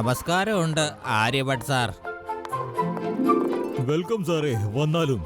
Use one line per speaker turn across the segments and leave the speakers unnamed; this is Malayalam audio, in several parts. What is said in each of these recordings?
നമസ്കാരമുണ്ട് ആര്യഭട്ട് സാർ.
വെൽക്കം സാറേ, വന്നാലും.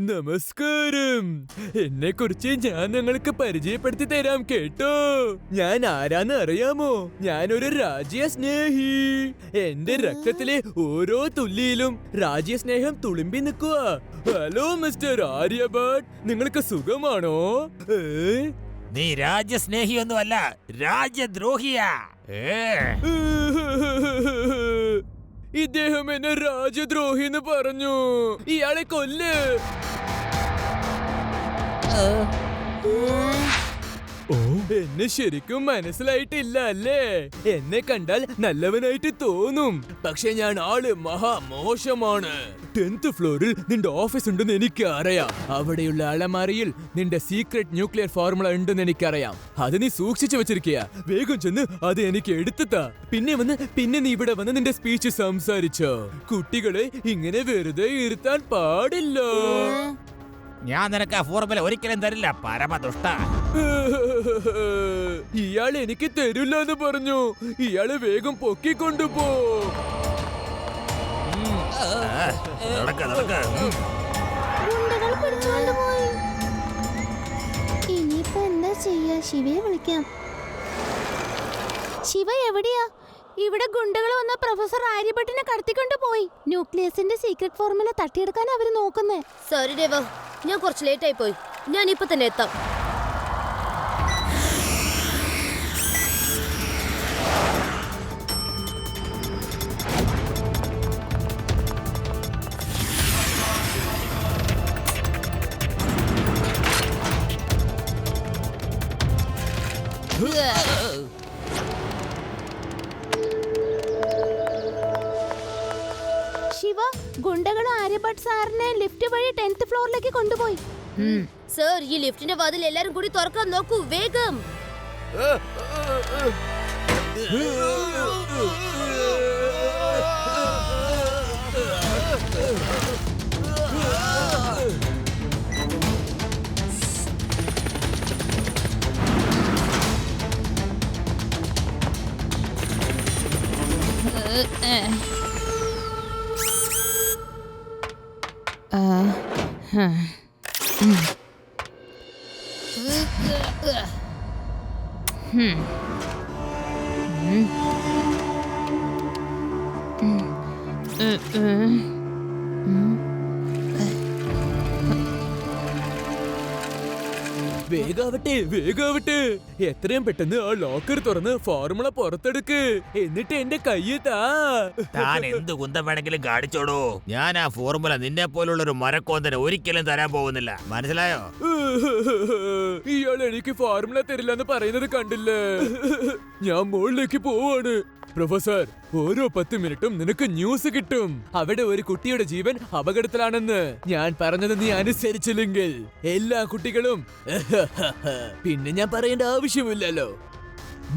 നമസ്കാരം. എന്നെ കുറിച്ച് ഞാൻ നിങ്ങൾക്ക് പരിചയപ്പെടുത്തി തരാം കേട്ടോ. ഞാൻ ആരാന്ന് അറിയാമോ? ഞാനൊരു രാജ്യസ്നേഹി. എന്റെ രക്തത്തിലെ ഓരോ തുള്ളിയിലും രാജ്യസ്നേഹം തുളുമ്പി നിൽക്കുക. ഹലോ മിസ്റ്റർ ആര്യഭട്ട്, നിങ്ങൾക്ക് സുഖമാണോ?
നീ രാജ്യസ്നേഹിയൊന്നുമല്ല, രാജ്യദ്രോഹിയാ.
ഇദ്ദേഹം എന്നെ രാജ്യദ്രോഹി എന്ന് പറഞ്ഞു. ഇയാളെ കൊല്ല്. എന്നെ ശരിക്കും മനസ്സിലായിട്ടില്ല അല്ലേ? എന്നെ കണ്ടാൽ നല്ലവനായിട്ട് തോന്നും, പക്ഷെ ഞാൻ ആള് മഹാമോശമാണ്. 10th ഫ്ലോറിൽ നിന്റെ ഓഫീസ് ഉണ്ടെന്ന് എനിക്ക് അറിയാം. അവിടെയുള്ള അലമാരയിൽ നിന്റെ സീക്രട്ട് ന്യൂക്ലിയർ ഫോർമുല ഉണ്ടെന്ന് എനിക്കറിയാം. അത് നീ സൂക്ഷിച്ചു വെച്ചിരിക്കുക. വേഗം ചെന്ന് അത് എനിക്ക് എടുത്തുതാ. പിന്നെ നീ ഇവിടെ വന്ന് നിന്റെ സ്പീച്ച് സംസാരിച്ചോ. കുട്ടികളെ ഇങ്ങനെ വെറുതെ ഇരുത്താൻ പാടില്ല.
ഞാൻ നിനക്ക് ആ ഫോർമുല ഒരിക്കലും തരില്ല, പരമദുഷ്ട.
ഇയാൾ എനിക്ക് തരില്ല എന്ന് പറഞ്ഞു. ഇയാള് വേഗം പൊക്കിക്കൊണ്ടുപോ.
ഇനിയിപ്പോ എന്താ ചെയ്യാ? ശിവയെ വിളിക്കാം. ശിവ എവിടെയാ? ഇവിടെ ഗുണ്ടകൾ വന്ന പ്രൊഫസർ ആര്യഭട്ടിനെ കടത്തിക്കൊണ്ട് പോയി. ന്യൂക്ലിയസിന്റെ സീക്രട്ട് ഫോർമുല തട്ടിയെടുക്കാൻ അവര് നോക്കുന്നേ.
സോറി ദേവ, ഞാൻ കുറച്ച് ലേറ്റ് ആയി പോയി. ഞാൻ ഇപ്പൊ തന്നെ എത്താം.
ശിവ, ഗുണ്ടകൾ ആര്യഭട്ട് സാറിനെ ലിഫ്റ്റ് വഴി 10th ഫ്ലോറിലേക്ക് കൊണ്ടുപോയി.
സർ, ഈ ലിഫ്റ്റിന്റെ വാതിൽ എല്ലാരും കൂടി തുറക്കാൻ നോക്കൂ, വേഗം.
വേഗാവട്ടെ, വേഗാവട്ടെ. എത്രയും പെട്ടെന്ന് ആ ലോക്കർ തുറന്ന് ഫോർമുല പുറത്തെടുക്ക്. എന്നിട്ട് എന്റെ കയ്യിൽ താ.
താൻ എന്ത് കുന്തം വേണമെങ്കിലും കാണിച്ചോടൂ. ഞാൻ ആ ഫോർമുല നിന്നെ പോലുള്ള ഒരു മരക്കോന്തന് ഒരിക്കലും തരാൻ പോകുന്നില്ല, മനസ്സിലായോ?
ഇയാൾ എനിക്ക് ഫോർമുല തരില്ലെന്ന് പറയുന്നത് കണ്ടില്ലേ? ഞാൻ മുകളിലേക്ക് പോവാണ്. പ്രൊഫസർ, ഓരോ 10 മിനിറ്റും നിനക്ക് ന്യൂസ് കിട്ടും. അവിടെ ഒരു കുട്ടിയുടെ ജീവൻ അപകടത്തിലാണെന്ന്. ഞാൻ പറഞ്ഞത് നീ അനുസരിച്ചില്ലെങ്കിൽ എല്ലാ കുട്ടികളും പിന്നെ ഞാൻ പറയേണ്ട ആവശ്യമില്ലല്ലോ.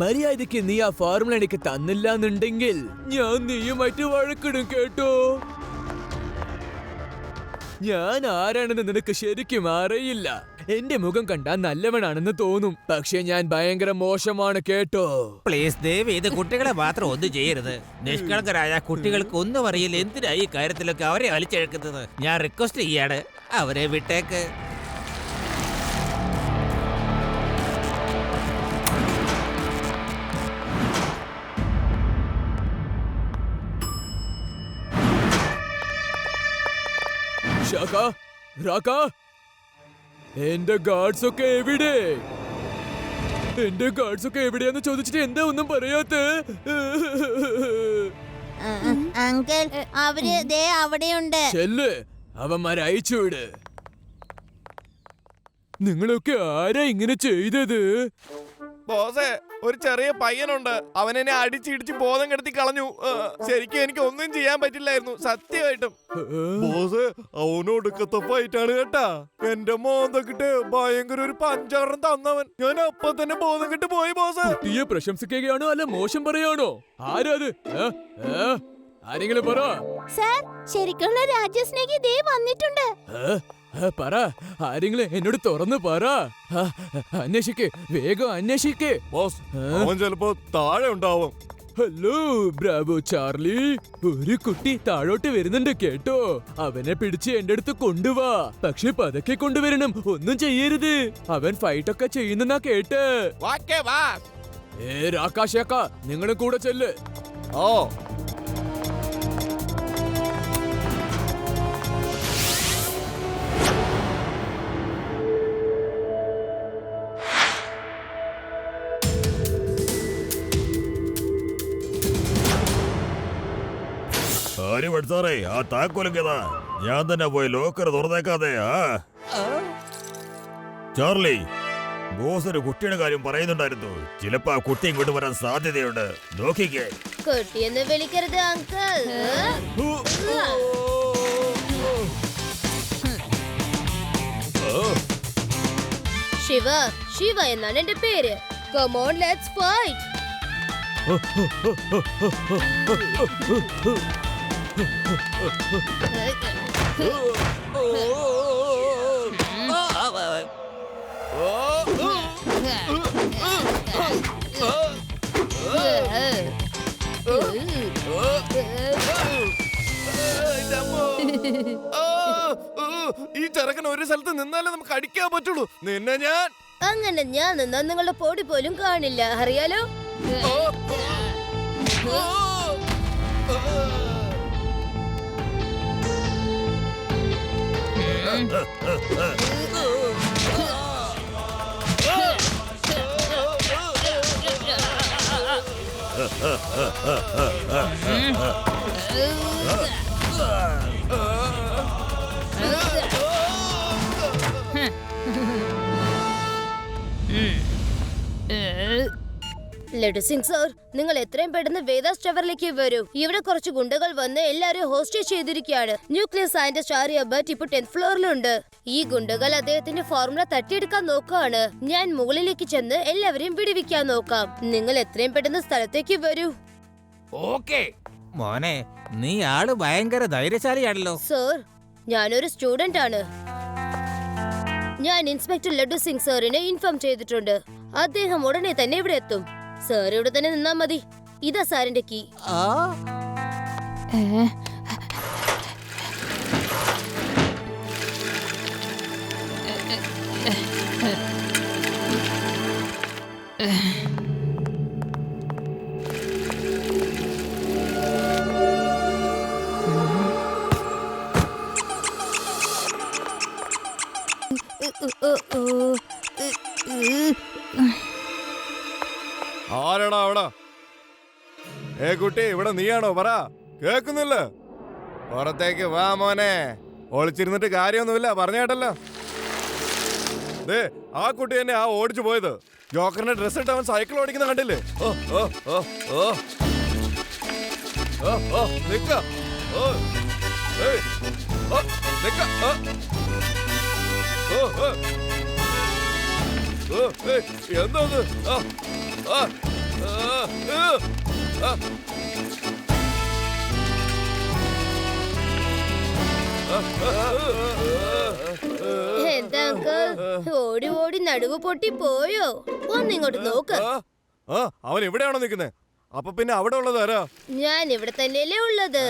മര്യാദയ്ക്ക് നീ ആ ഫോർമുല എനിക്ക് തന്നില്ല എന്നുണ്ടെങ്കിൽ ഞാൻ നീയുമായിട്ട് വഴക്കിടും കേട്ടോ. ഞാൻ ആരാണെന്ന് നിനക്ക് ശരിക്കും അറിയില്ല. എന്റെ മുഖം കണ്ടാൽ നല്ലവനാണെന്ന് തോന്നും, പക്ഷെ ഞാൻ ഭയങ്കര മോശമാണ് കേട്ടോ.
പ്ലീസ് ദേവി, ഇത് കുട്ടികളെ മാത്രം ഒന്നും ചെയ്യരുത്. നിഷ്കളങ്കരായ കുട്ടികൾക്ക് ഒന്നും അറിയില്ല. എന്തിനാ ഈ കാര്യത്തിലൊക്കെ അവരെ വലിച്ചെഴുക്കുന്നത്? ഞാൻ റിക്വസ്റ്റ് ചെയ്യാണ്, അവരെ വിട്ടേക്ക്.
എന്റെ ഗാർഡ്സ് ഒക്കെ എവിടെ? എന്റെ ഗാർഡ്സ് ഒക്കെ എവിടെയാന്ന് ചോദിച്ചിട്ട് എന്താ ഒന്നും പറയാത്ത?
അങ്കിൾ അവര് ദേ അവിടെയുണ്ട്.
ചെല്ല്, അവന്മാരെ അയച്ചുവിട്. നിങ്ങളൊക്കെ ആരാ ഇങ്ങനെ ചെയ്തത്?
ബോസേ, ഒരു ചെറിയ പയ്യനുണ്ട്. അവൻ എന്നെ അടിച്ചിടിച്ച് ബോധം കെടുത്തി കളഞ്ഞു. ശരിക്കും എനിക്ക് ഒന്നും ചെയ്യാൻ പറ്റില്ലായിരുന്നു, സത്യമായിട്ടും. ബോസ്, അവനൊടുക്കത്തെ ഫൈറ്റാണ് കേട്ടാ. എന്റെ മോന്തക്കിട്ട് ഭയങ്കര ഒരു പഞ്ചാറം തന്നവൻ. ഞാൻ അപ്പൊ തന്നെ ബോധം കെട്ട് പോയി ബോസ്.
കുട്ടിയെ പ്രശംസിക്കുകയാണോ അല്ല മോശം പറയാണോ? ആരാത്? ആരെങ്കിലും പറ.
സർ, ശരിക്കുള്ള രാജ്യസ്നേഹി ദേ വന്നിട്ടുണ്ട്.
പറ, ആരെങ്കിലും എന്നോട് തുറന്ന് പറ. അന്വേഷിക്ക്, വേഗം അന്വേഷിക്ക്.
ബോസ്, അവൻ ചിലപ്പോ താഴെ ഉണ്ടാവും.
ഹലോ ബ്രാവോ ചാർലി, ഒരു കുട്ടി താഴോട്ട് വരുന്നുണ്ട് കേട്ടോ. അവനെ പിടിച്ച് എന്റെ അടുത്ത് കൊണ്ടുവാ. പക്ഷെ പതുക്കെ കൊണ്ടുവരണം, ഒന്നും ചെയ്യരുത്. അവൻ ഫൈറ്റൊക്കെ ചെയ്യുന്നെന്നാ കേട്ട്. രാകാശേക്ക, നിങ്ങളും കൂടെ ചെല്ല്.
ഓ,
സാറേ, ആ താക്കോലൊക്കെതാ. ഞാൻ തന്നെ പോയി ലോക്കർ തുറന്നേക്കാതെ. ചാർലി, ബോസ് ഒരു കുട്ടിയുടെ കാര്യം പറയുന്നുണ്ടായിരുന്നു. ചിലപ്പോ ആ കുട്ടി ഇങ്ങോട്ട് വരാൻ സാധ്യതയുണ്ട്. നോക്കിക്കേ.
കുട്ടിയെന്ന് വിളിക്കരുത് അങ്കിൾ. ശിവ, ശിവ എന്നാണ് എന്റെ പേര്. Come on, let's fight.
ഈ ചെറുക്കൻ ഒരു സ്ഥലത്ത് നിന്നാലേ നമുക്ക് അടിക്കാൻ പറ്റുള്ളൂ. നിന്നെ ഞാൻ
അങ്ങനെ ഞാൻ നിന്നാ നിങ്ങളുടെ പൊടി പോലും കാണില്ല, അറിയാലോ. ലഡു സിംഗ് സർ, നിങ്ങൾ എത്രയും പെട്ടെന്ന് വേദാസ് ടവറിലേക്ക് വരൂ. ഇവിടെ കുറച്ച് ഗുണ്ടകൾ വന്ന് എല്ലാരും ഹോസ്റ്റേജ് ചെയ്തിരിക്കുകയാണ്. ന്യൂക്ലിയർ സയന്റിസ്റ്റ് ആര്യ ഭട്ട് ഇപ്പോൾ 10th ഫ്ലോറിലുണ്ട്. ഈ ഗുണ്ടകൾ അദ്ദേഹത്തിന്റെ ഫോർമുല തട്ടിയെടുക്കാൻ നോക്കുകയാണ്. ഞാൻ മുകളിലേക്ക് ചെന്ന് എല്ലാവരെയും വിടുവിക്കാൻ നോക്കാം. നിങ്ങൾ എത്രയും പെട്ടെന്ന് സ്ഥലത്തേക്ക് വരൂ.
ഓക്കേ മോനെ, നീ ആള് ഭയങ്കര ധൈര്യശാലിയാണല്ലോ.
സർ, ഞാനൊരു സ്റ്റുഡന്റ് ആണ്. ഞാൻ ഇൻസ്പെക്ടർ ലഡു സിംഗ് സാറിനെ ഇൻഫോം ചെയ്തിട്ടുണ്ട്. അദ്ദേഹം ഉടനെ തന്നെ ഇവിടെ എത്തും. സാർ ഇവിടെ തന്നെ നിന്നാ മതി. ഇതാ സാറിന്റെ കീ.
ആരാടാ അവിടെ? കുട്ടി, ഇവിടെ നീയാണോ? പറ, കേക്കുന്നില്ല. പുറത്തേക്ക് വാ മോനെ. ഒളിച്ചിരുന്നിട്ട് കാര്യമൊന്നുമില്ല, പറഞ്ഞേട്ടല്ലോ. ആ കുട്ടി തന്നെ ആ ഓടിച്ചു പോയത്. ജോക്കറിന്റെ ഡ്രസ് ഇട്ട് അവൻ സൈക്കിൾ ഓടിക്കുന്ന കണ്ടില്ലേ? എന്താ
എന്താ അങ്കിൾ, ഓടി ഓടി നടുവ് പൊട്ടി പോയോ? ഒന്നിങ്ങോട്ട് നോക്ക്.
അവൻ എവിടെയാണോ നിൽക്കുന്നത്? അപ്പൊ പിന്നെ അവിടെ ഉള്ളത് ആരാ?
ഞാൻ ഇവിടെ തന്നെയല്ലേ ഉള്ളത്.